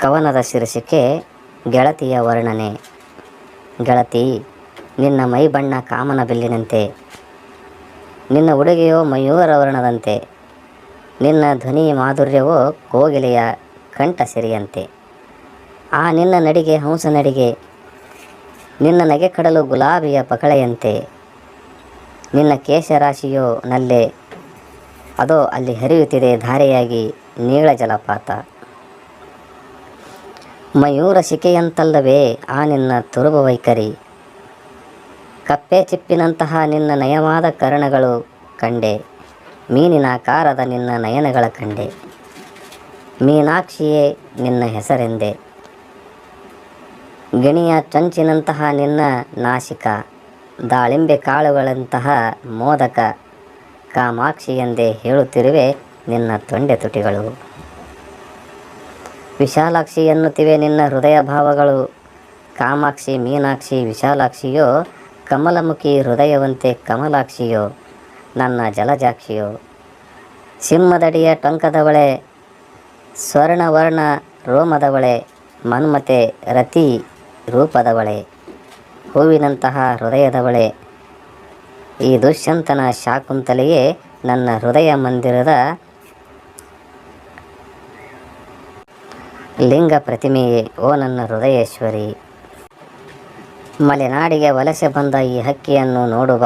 ಕವನದ ಶೀರ್ಷಿಕೆ ಗೆಳತಿಯ ವರ್ಣನೆ. ಗೆಳತಿ, ನಿನ್ನ ಮೈ ಬಣ್ಣ ಕಾಮನ ಬಿಲ್ಲಿನಂತೆ, ನಿನ್ನ ಉಡುಗೆಯೋ ಮಯೂರ ವರ್ಣದಂತೆ, ನಿನ್ನ ಧ್ವನಿ ಮಾಧುರ್ಯವೋ ಕೋಗಿಲೆಯ ಕಂಠಸಿರಿಯಂತೆ. ಆ ನಿನ್ನ ನಡಿಗೆ ಹಂಸ ನಡಿಗೆ, ನಿನ್ನ ನಗೆ ಕಡಲು ಗುಲಾಬಿಯ ಪಕಳೆಯಂತೆ. ನಿನ್ನ ಕೇಶರಾಶಿಯೋ ನಲ್ಲೆ, ಅದೋ ಅಲ್ಲಿ ಹರಿಯುತ್ತಿದೆ ಧಾರೆಯಾಗಿ ನೀಳ ಜಲಪಾತ. ಮಯೂರ ಶಿಕೆಯಂತಲ್ಲವೇ ಆ ನಿನ್ನ ತುರುಬ ವೈಖರಿ, ಕಪ್ಪೆ ಚಿಪ್ಪಿನಂತಹ ನಿನ್ನ ನಯವಾದ ಕರ್ಣಗಳು ಕಂಡೆ, ಮೀನಿನಾಕಾರದ ನಿನ್ನ ನಯನಗಳ ಕಂಡೆ. ಮೀನಾಕ್ಷಿಯೇ ನಿನ್ನ ಹೆಸರೆಂದೆ, ಗಿಣಿಯ ಚಂಚಿನಂತಹ ನಿನ್ನ ನಾಸಿಕ, ದಾಳಿಂಬೆ ಕಾಳುಗಳಂತಹ ಮೋದಕ, ಕಾಮಾಕ್ಷಿ ಎಂದೇ ಹೇಳುತ್ತಿರುವೆ ನಿನ್ನ ತೊಂಡೆ ತುಟಿಗಳು. ವಿಶಾಲಾಕ್ಷಿ ಎನ್ನುತ್ತಿವೆ ನಿನ್ನ ಹೃದಯ ಭಾವಗಳು, ಕಾಮಾಕ್ಷಿ ಮೀನಾಕ್ಷಿ ವಿಶಾಲಾಕ್ಷಿಯೋ, ಕಮಲಮುಖಿ ಹೃದಯವಂತೆ ಕಮಲಾಕ್ಷಿಯೋ, ನನ್ನ ಜಲಜಾಕ್ಷಿಯೋ. ಸಿಂಹದಡಿಯ ಟೊಂಕದವಳೆ, ಸ್ವರ್ಣವರ್ಣ ರೋಮದವಳೆ, ಮನ್ಮತೆ ರತಿ ರೂಪದವಳೆ, ಹೂವಿನಂತಹ ಹೃದಯದವಳೆ. ಈ ದುಷ್ಯಂತನ ಶಾಕುಂತಲೆಯೇ ನನ್ನ ಹೃದಯ ಮಂದಿರದ ಲಿಂಗ ಪ್ರತಿಮೆಯೇ, ಓ ನನ್ನ ಹೃದಯೇಶ್ವರಿ. ಮಲೆನಾಡಿಗೆ ವಲಸೆ ಬಂದ ಈ ಹಕ್ಕಿಯನ್ನು ನೋಡುವ,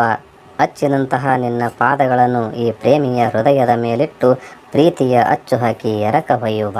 ಅಚ್ಚಿನಂತಹ ನಿನ್ನ ಪಾದಗಳನ್ನು ಈ ಪ್ರೇಮಿಯ ಹೃದಯದ ಮೇಲಿಟ್ಟು ಪ್ರೀತಿಯ ಅಚ್ಚು ಹಾಕಿ ಎರಕ ಹೊಯ್ಯುವ.